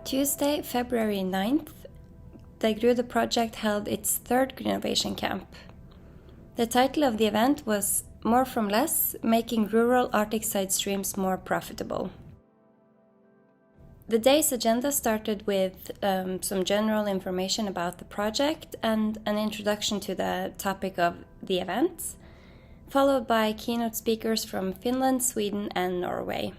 Tuesday, February 9th, the Grude project held its third Greennovation Camp. The title of the event was More from Less, Making Rural Arctic Side Streams More Profitable. The day's agenda started with some general information about the project and an introduction to the topic of the event, followed by keynote speakers from Finland, Sweden, and Norway.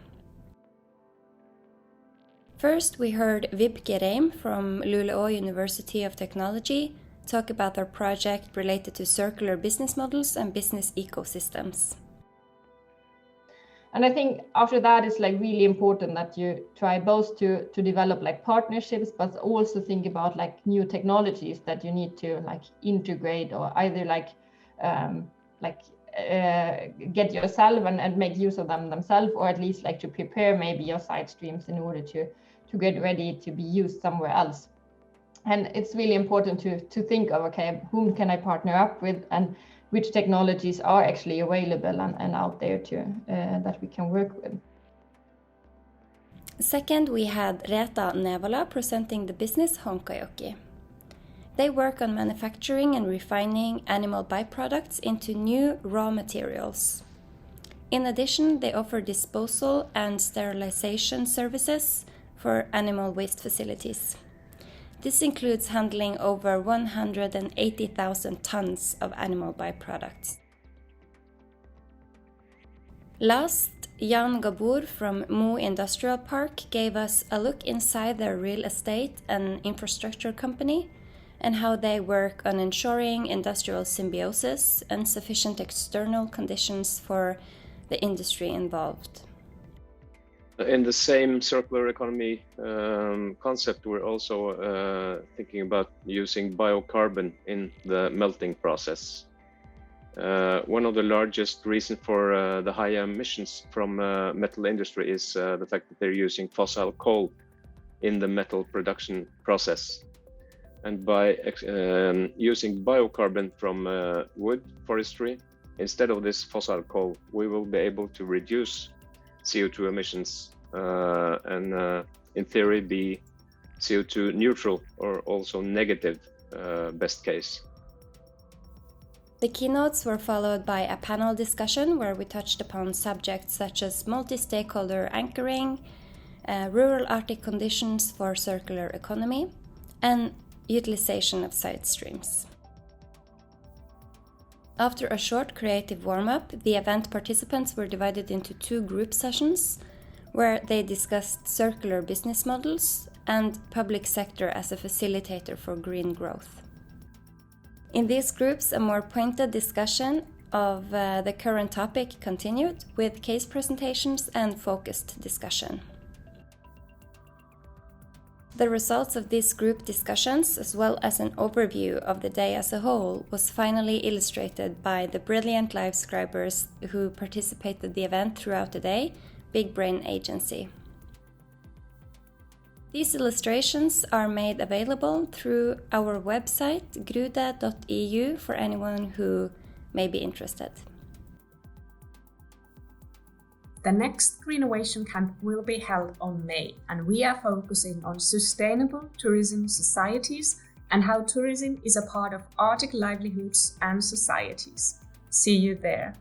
First, we heard Wiebke Reim from Luleå University of Technology talk about their project related to circular business models and business ecosystems. And I think after that, it's like really important that you try both to develop like partnerships, but also think about like new technologies that you need to like integrate or either get yourself and make use of them themselves, or at least like to prepare maybe your side streams in order to get ready to be used somewhere else. And it's really important to think of, okay, whom can I partner up with and which technologies are actually available and out there that we can work with. Second, we had Rata Nevala presenting the business Honkajoki. They work on manufacturing and refining animal byproducts into new raw materials. In addition, they offer disposal and sterilization services for animal waste facilities. This includes handling over 180,000 tons of animal byproducts. Last, Jan Gabor from Mo Industrial Park gave us a look inside their real estate and infrastructure company and how they work on ensuring industrial symbiosis and sufficient external conditions for the industry involved. In the same circular economy concept, we're also thinking about using biocarbon in the melting process. One of the largest reasons for the high emissions from metal industry is the fact that they're using fossil coal in the metal production process. And by using biocarbon from wood forestry, instead of this fossil coal, we will be able to reduce CO2 emissions and in theory be CO2 neutral or also negative, best case. The keynotes were followed by a panel discussion where we touched upon subjects such as multi-stakeholder anchoring, rural Arctic conditions for circular economy, and utilization of side streams. After a short creative warm-up, the event participants were divided into two group sessions where they discussed circular business models and public sector as a facilitator for green growth. In these groups, a more pointed discussion of the current topic continued with case presentations and focused discussion. The results of these group discussions, as well as an overview of the day as a whole, was finally illustrated by the brilliant live scribers who participated in the event throughout the day, Big Brain Agency. These illustrations are made available through our website, grude.eu, for anyone who may be interested. The next Greennovation Camp will be held on May, and we are focusing on sustainable tourism societies and how tourism is a part of Arctic livelihoods and societies. See you there.